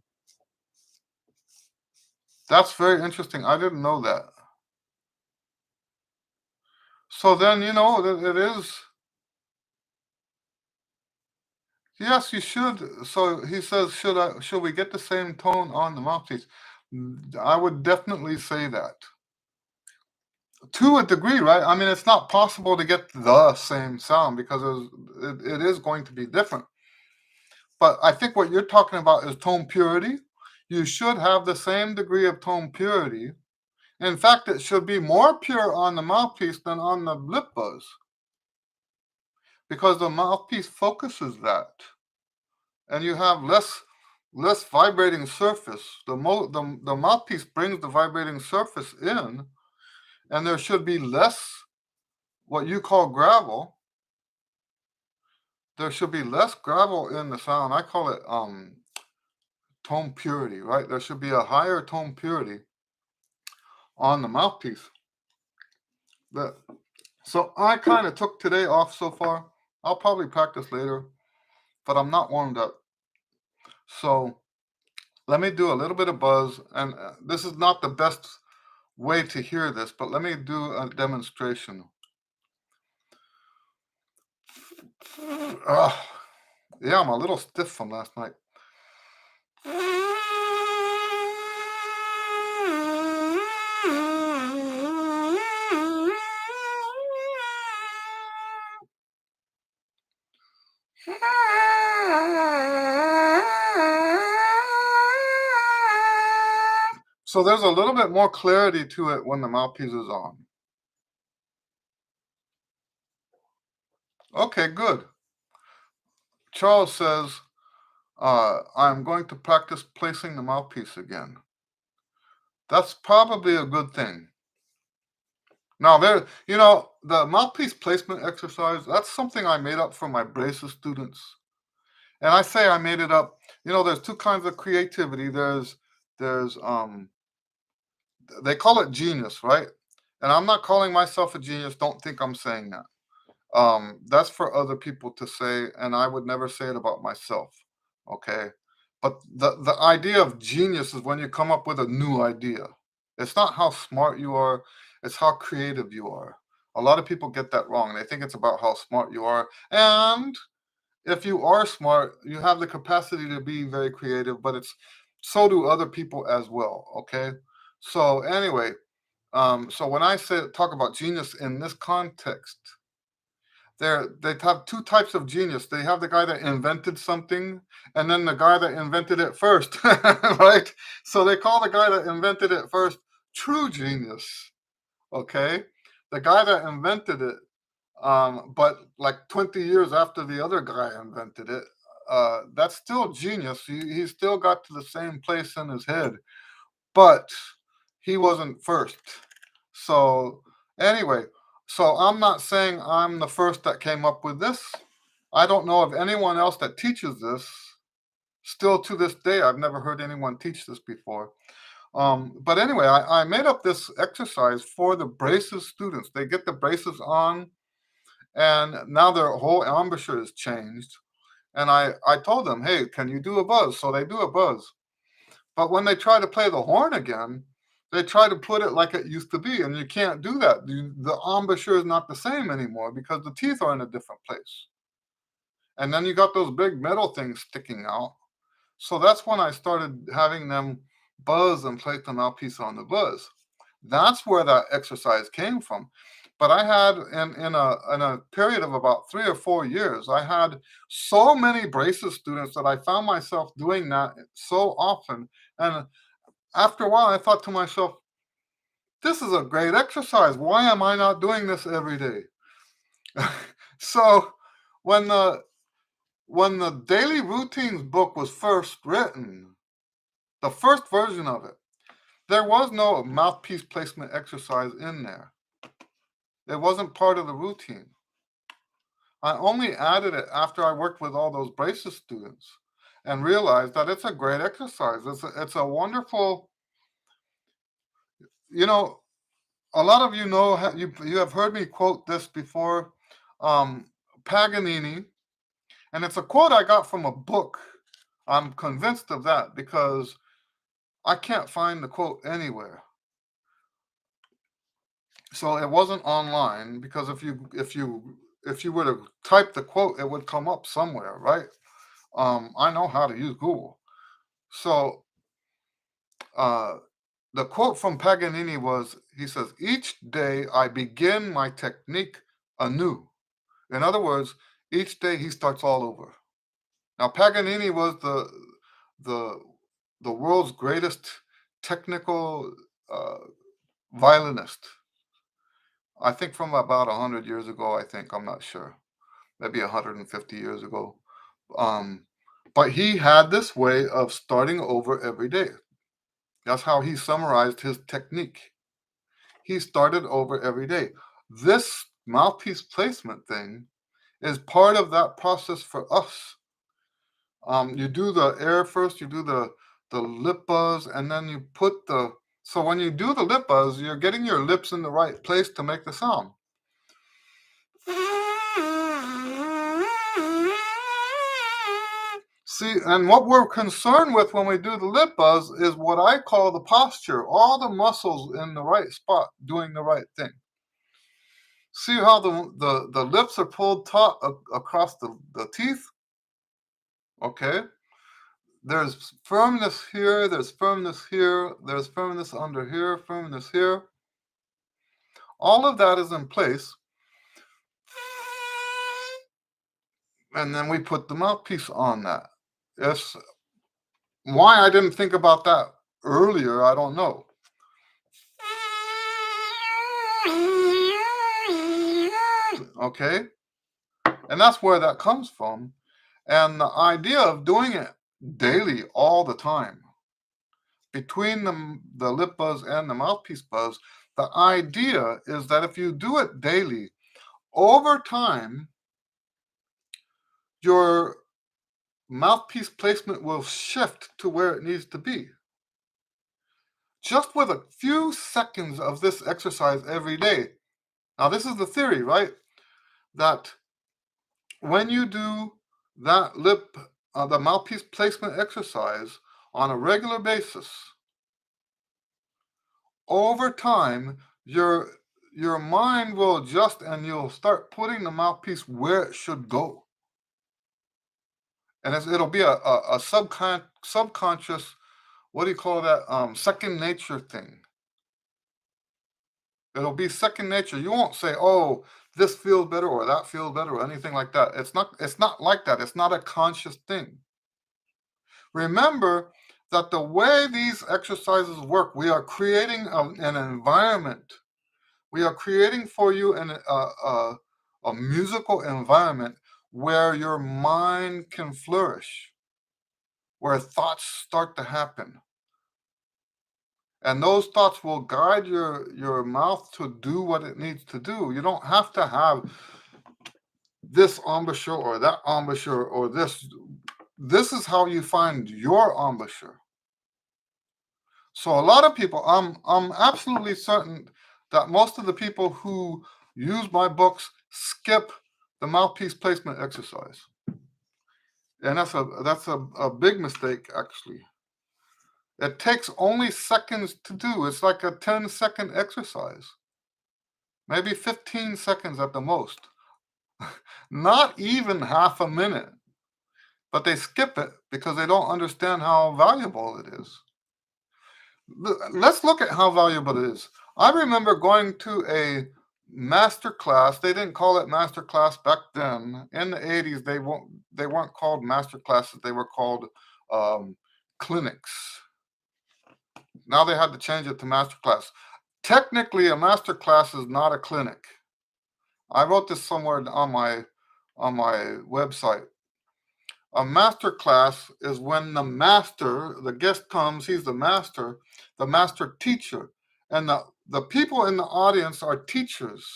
that's very interesting. I didn't know that. So then it is. Yes, you should. So he says, should we get the same tone on the mouthpiece? I would definitely say that. To a degree, right? I mean, it's not possible to get the same sound because it is going to be different. But I think what you're talking about is tone purity. You should have the same degree of tone purity. In fact, it should be more pure on the mouthpiece than on the lip buzz because the mouthpiece focuses that, and you have less vibrating surface. The mouthpiece brings the vibrating surface in, and there should be less what you call gravel. There should be less gravel in the sound. I call it tone purity, right? There should be a higher tone purity on the mouthpiece. But so I kind of took today off so far. I'll probably practice later, but I'm not warmed up. So let me do a little bit of buzz, and this is not the best way to hear this, but let me do a demonstration. Ugh. Yeah, I'm a little stiff from last night. So there's a little bit more clarity to it when the mouthpiece is on. Okay, good. Charles says, I'm going to practice placing the mouthpiece again. That's probably a good thing. Now, the mouthpiece placement exercise, that's something I made up for my braces students. And I say I made it up. There's two kinds of creativity. There's they call it genius, right? And I'm not calling myself a genius. Don't think I'm saying that. That's for other people to say, and I would never say it about myself. Okay. But the idea of genius is when you come up with a new idea. It's not how smart you are, it's how creative you are. A lot of people get that wrong. They think it's about how smart you are. And if you are smart, you have the capacity to be very creative, but it's so do other people as well. Okay. So anyway, so when I say talk about genius in this context, they have two types of genius. They have the guy that invented something, and then the guy that invented it first, right? So they call the guy that invented it first true genius. Okay, the guy that invented it, but like 20 years after the other guy invented it, that's still genius. He still got to the same place in his head, but he wasn't first. So anyway, so I'm not saying I'm the first that came up with this. I don't know of anyone else that teaches this. Still to this day, I've never heard anyone teach this before. But anyway, I made up this exercise for the braces students. They get the braces on, and now their whole embouchure is changed. And I told them, hey, can you do a buzz? So they do a buzz. But when they try to play the horn again, they try to put it like it used to be, and you can't do that. The embouchure is not the same anymore because the teeth are in a different place. And then you got those big metal things sticking out. So that's when I started having them buzz and place the mouthpiece on the buzz. That's where that exercise came from. But I had in a period of about 3 or 4 years, I had so many braces students that I found myself doing that so often. And after a while, I thought to myself, this is a great exercise. Why am I not doing this every day? So when the daily routines book was first written, the first version of it, there was no mouthpiece placement exercise in there. It wasn't part of the routine. I only added it after I worked with all those braces students and realized that it's a great exercise. It's a wonderful, you know, a lot of you know, you have heard me quote this before, um, Paganini, and it's a quote I got from a book. I'm convinced of that because I can't find the quote anywhere. So it wasn't online because if you were to type the quote, it would come up somewhere, right? I know how to use Google. So uh, the quote from Paganini was, he says, "Each day I begin my technique anew." In other words, each day he starts all over. Now Paganini was the the world's greatest technical uh, violinist. I think from about 100 years ago. I think I'm not sure, maybe 150 years ago. Um, but he had this way of starting over every day. That's how he summarized his technique. He started over every day. This mouthpiece placement thing is part of that process for us. You do the air first, you do the lip buzz, and then you put the. So when you do the lip buzz, you're getting your lips in the right place to make the sound. See, and what we're concerned with when we do the lip buzz is what I call the posture, all the muscles in the right spot doing the right thing. See how the lips are pulled taut across the teeth? Okay. There's firmness here, there's firmness here, there's firmness under here, firmness here. All of that is in place. And then we put the mouthpiece on that. It's why I didn't think about that earlier, I don't know. Okay? And that's where that comes from. And the idea of doing it daily all the time, between the lip buzz and the mouthpiece buzz, the idea is that if you do it daily, over time, your mouthpiece placement will shift to where it needs to be. just with a few seconds of this exercise every day. Now, this is the theory, right? That when you do that the mouthpiece placement exercise on a regular basis, over time, your mind will adjust and you'll start putting the mouthpiece where it should go. And it'll be a subconscious, what do you call that? Second nature thing. It'll be second nature. You won't say, "Oh, this feels better" or "that feels better" or anything like that. It's not like that. It's not a conscious thing. Remember that the way these exercises work, we are creating an environment. We are creating for you a musical environment where your mind can flourish, where thoughts start to happen. And those thoughts will guide your mouth to do what it needs to do. You don't have to have this embouchure or that embouchure or this. This is how you find your embouchure. So a lot of people, I'm absolutely certain that most of the people who use my books skip the mouthpiece placement exercise. And that's a big mistake, actually. It takes only seconds to do. It's like a 10-second exercise. Maybe 15 seconds at the most. Not even half a minute. But they skip it because they don't understand how valuable it is. Let's look at how valuable it is. I remember going to a master class. They didn't call it master class back then. In the 80s, they weren't called master classes. They were called clinics. Now they had to change it to master class. Technically, a master class is not a clinic. I wrote this somewhere on my website. A master class is when the guest comes, he's the master teacher, and the people in the audience are teachers,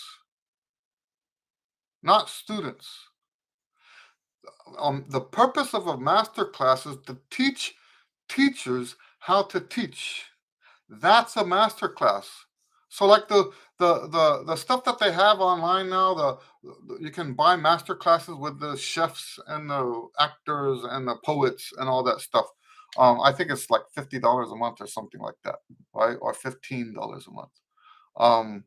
not students. The purpose of a master class is to teach teachers how to teach. That's a master class. So like the stuff that they have online now, you can buy master classes with the chefs and the actors and the poets and all that stuff. I think it's like $50 a month or something like that, right? Or $15 a month.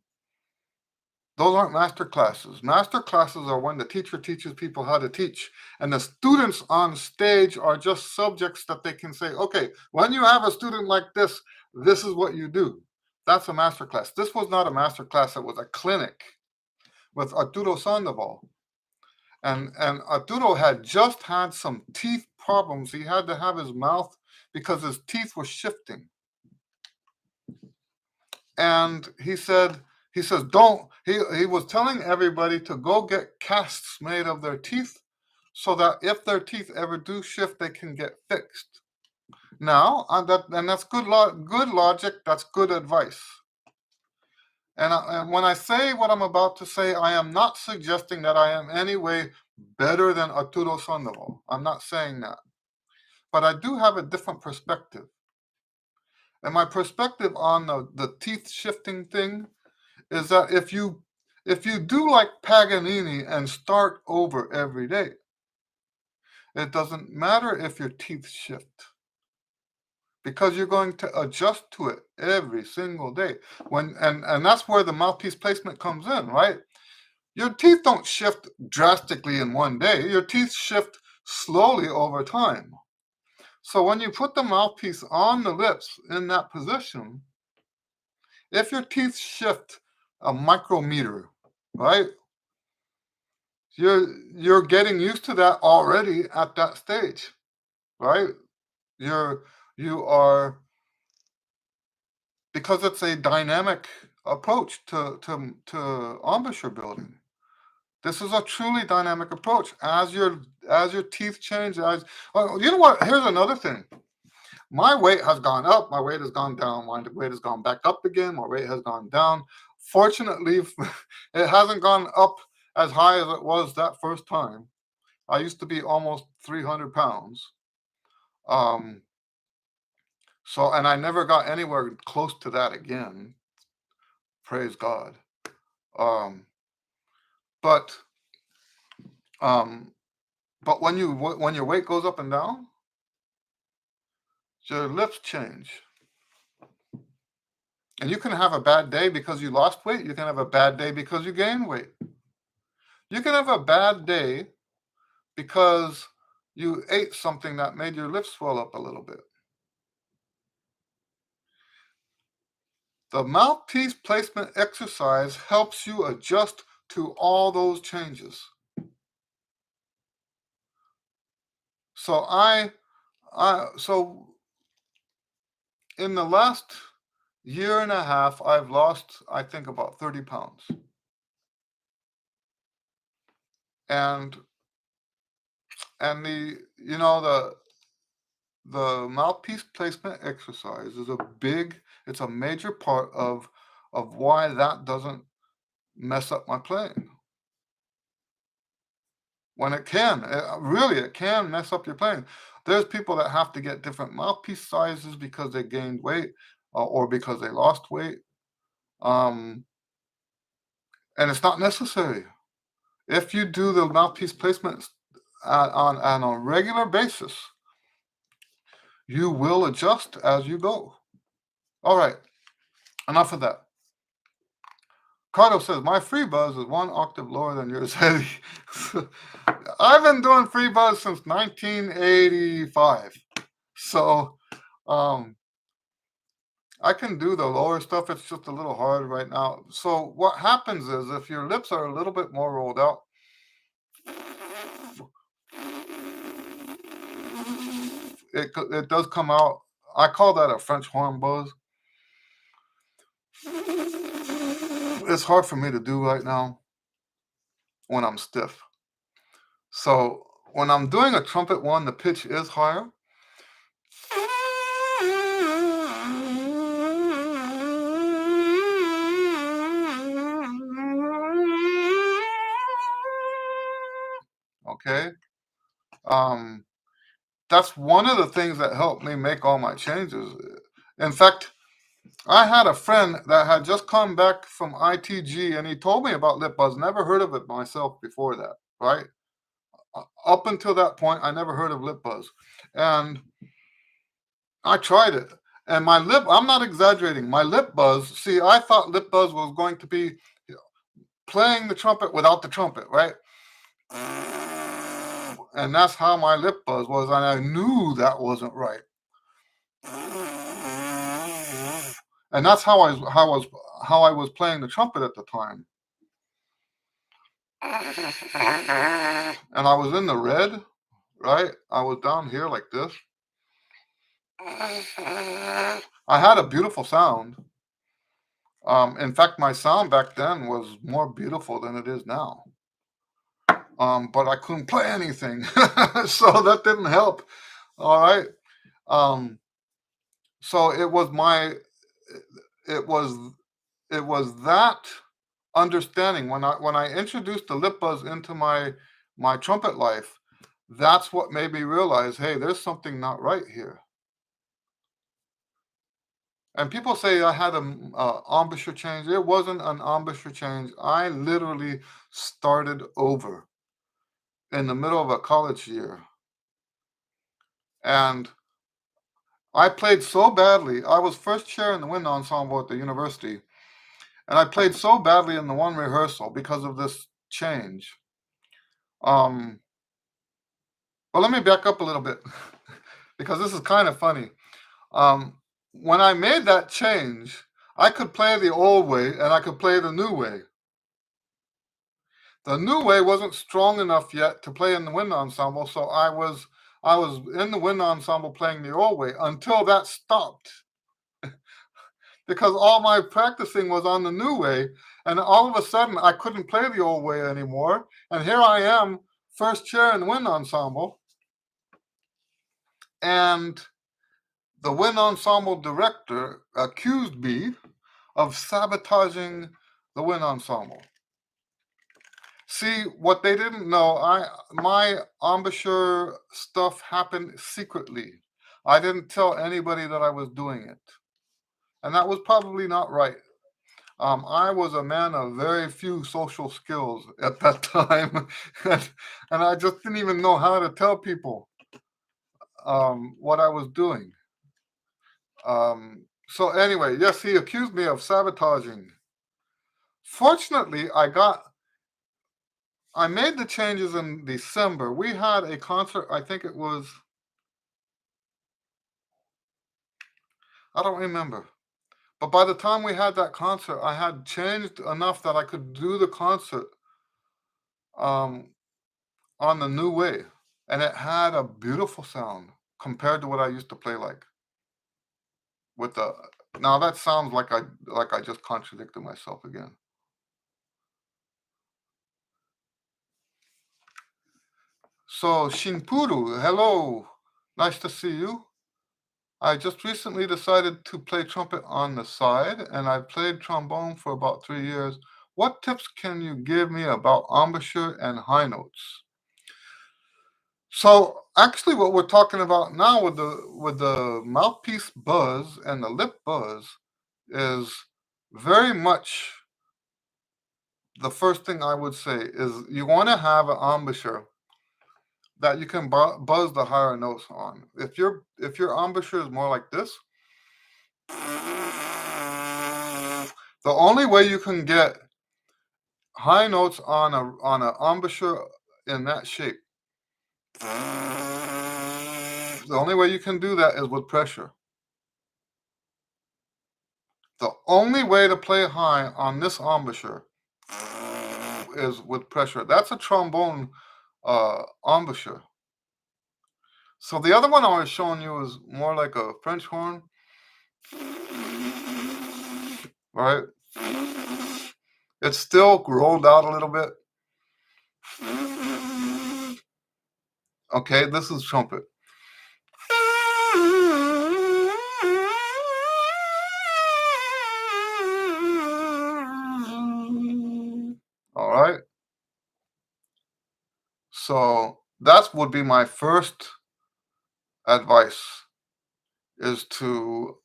Those aren't master classes. Master classes are when the teacher teaches people how to teach. And the students on stage are just subjects that they can say, okay, when you have a student like this is what you do. That's a master class. This was not a master class. It was a clinic with Arturo Sandoval. And Arturo had just had some teeth problems. He had to have his mouth because his teeth were shifting. And he says, he was telling everybody to go get casts made of their teeth so that if their teeth ever do shift, they can get fixed. Now, that's good logic, that's good advice. And when I say what I'm about to say, I am not suggesting that I am any way better than Arturo Sandoval. I'm not saying that. But I do have a different perspective. And my perspective on the teeth shifting thing is that if you do like Paganini and start over every day, it doesn't matter if your teeth shift because you're going to adjust to it every single day. And that's where the mouthpiece placement comes in, right? Your teeth don't shift drastically in one day. Your teeth shift slowly over time. So when you put the mouthpiece on the lips in that position, if your teeth shift a micrometer, right? You're getting used to that already at that stage, right? You are, because it's a dynamic approach to embouchure building. This is a truly dynamic approach. As your teeth change, you know what? Here's another thing. My weight has gone up. My weight has gone down. My weight has gone back up again. My weight has gone down. Fortunately, it hasn't gone up as high as it was that first time. I used to be almost 300 pounds. So, and I never got anywhere close to that again. Praise God. Um, but um, but when your weight goes up and down, your lips change. And you can have a bad day because you lost weight. You can have a bad day because you gained weight. You can have a bad day because you ate something that made your lips swell up a little bit. The mouthpiece placement exercise helps you adjust to all those changes. So so in the last year and a half, I've lost, I think, about 30 pounds. And the mouthpiece placement exercise is it's a major part of why that doesn't mess up my playing. When it can, it can mess up your playing. There's people that have to get different mouthpiece sizes because they gained weight or because they lost weight. And it's not necessary. If you do the mouthpiece placements on a regular basis, you will adjust as you go. All right, enough of that. Cardo says, my free buzz is 1 octave lower than yours. I've been doing free buzz since 1985. So I can do the lower stuff. It's just a little hard right now. So what happens is if your lips are a little bit more rolled out, it does come out. I call that a French horn buzz. It's hard for me to do right now when I'm stiff. So when I'm doing a trumpet one, the pitch is higher. Okay. That's one of the things that helped me make all my changes. In fact, I had a friend that had just come back from ITG and he told me about lip buzz. Never heard of it myself before that, right? Up until that point, I never heard of lip buzz. And I tried it. And my lip, I'm not exaggerating, my lip buzz, see, I thought lip buzz was going to be playing the trumpet without the trumpet, right? And that's how my lip buzz was, and I knew that wasn't right. And that's how I was playing the trumpet at the time. And I was in the red, right? I was down here like this. I had a beautiful sound. In fact, my sound back then was more beautiful than it is now. But I couldn't play anything, so that didn't help. All right. So it was that understanding when I introduced the lip buzz into my trumpet life. That's what made me realize, hey, there's something not right here. And people say I had an embouchure change. It wasn't an embouchure change. I literally started over in the middle of a college year. And I played so badly. I was first chair in the wind ensemble at the university. And I played so badly in the one rehearsal because of this change. But let me back up a little bit because this is kind of funny. When I made that change, I could play the old way and I could play the new way. The new way wasn't strong enough yet to play in the wind ensemble, so I was in the wind ensemble playing the old way until that stopped. Because all my practicing was on the new way, and all of a sudden I couldn't play the old way anymore. And here I am, first chair in the wind ensemble, and the wind ensemble director accused me of sabotaging the wind ensemble. See, what they didn't know, my embouchure stuff happened secretly. I didn't tell anybody that I was doing it. And that was probably not right. I was a man of very few social skills at that time. And I just didn't even know how to tell people what I was doing. So anyway, yes, he accused me of sabotaging. Fortunately, I made the changes in December. We had a concert, I think it was, I don't remember. But by the time we had that concert, I had changed enough that I could do the concert um, on the new way. And it had a beautiful sound compared to what I used to play like. With the Now that sounds like I just contradicted myself again. So Shinpuru, hello. Nice to see you. I just recently decided to play trumpet on the side, and I've played trombone for about 3 years. What tips can you give me about embouchure and high notes? So actually, what we're talking about now with the mouthpiece buzz and the lip buzz is very much the first thing I would say is you want to have an embouchure that you can buzz the higher notes on. If your embouchure is more like this, the only way you can get high notes on a embouchure in that shape, the only way you can do that is with pressure. The only way to play high on this embouchure is with pressure. That's a trombone embouchure. So the other one I was showing you is more like a French horn, right? It's still rolled out a little bit. Okay, this is trumpet. All right. So that would be my first advice is to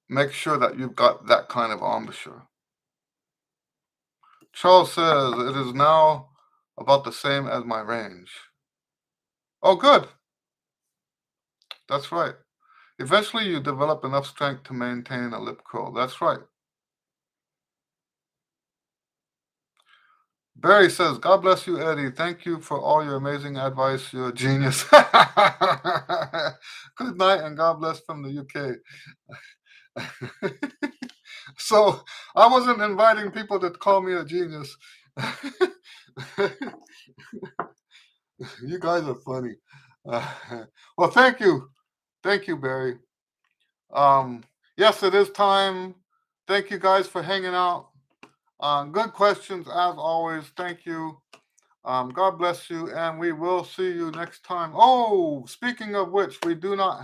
make sure that you've got that kind of embouchure. Charles says it is now about the same as my range. Oh, good. That's right. Eventually, you develop enough strength to maintain a lip curl. That's right. Barry says, God bless you, Eddie. Thank you for all your amazing advice. You're a genius. Good night and God bless from the UK. So I wasn't inviting people to call me a genius. You guys are funny. Well, thank you. Thank you, Barry. Yes, it is time. Thank you guys for hanging out. Good questions as always. Thank you. God bless you, and we will see you next time. Oh, speaking of which, we will not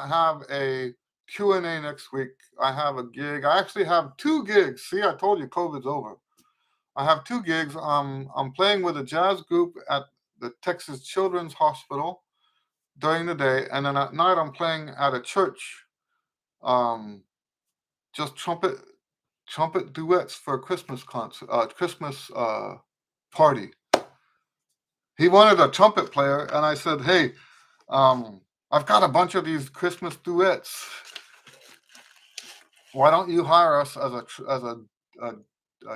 have a Q and A next week. I have a gig. I actually have 2 gigs. See, I told you COVID's over. I have 2 gigs. I'm playing with a jazz group at the Texas Children's Hospital during the day, and then at night I'm playing at a church. Just trumpet duets for a Christmas concert, Christmas party. He wanted a trumpet player, and I said, "Hey, I've got a bunch of these Christmas duets. Why don't you hire us as a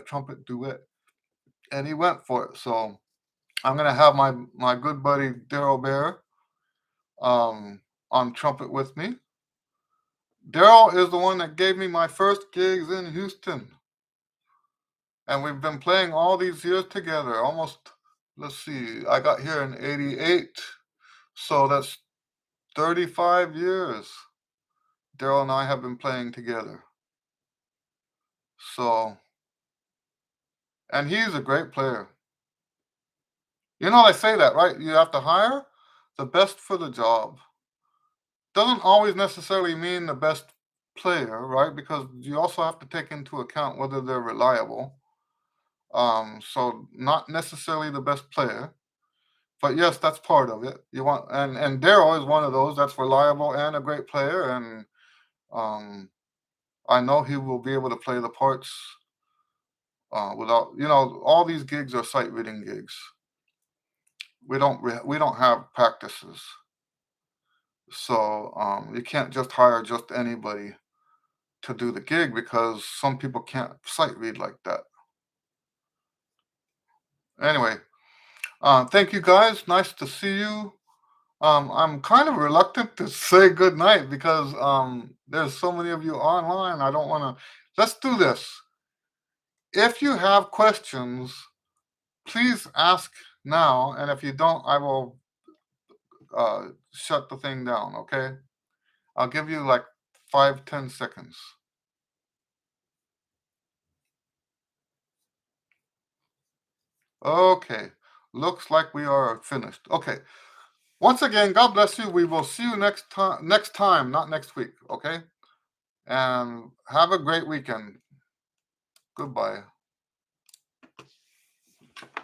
trumpet duet?" And he went for it. So I'm gonna have my good buddy Daryl Bear on trumpet with me. Daryl is the one that gave me my first gigs in Houston, and we've been playing all these years together. Almost, let's see, I got here in '88, so that's 35 years. Daryl and I have been playing together. So, and he's a great player. You know, they say that, right? You have to hire the best for the job. Doesn't always necessarily mean the best player, right? Because you also have to take into account whether they're reliable. So not necessarily the best player. But yes, that's part of it. You want and Daryl is one of those that's reliable and a great player, and um, I know he will be able to play the parts without all these gigs are sight reading gigs. We don't have practices, so you can't just hire just anybody to do the gig because some people can't sight read like that. Anyway, thank you guys. Nice to see you. I'm kind of reluctant to say good night because there's so many of you online. I don't want to. Let's do this. If you have questions, please ask now, and if you don't, I will shut the thing down. Okay? I'll give you like 5-10 seconds. Okay. Looks like we are finished. Okay. Once again, God bless you. We will see you next time. Next time, not next week. Okay. And have a great weekend. Goodbye.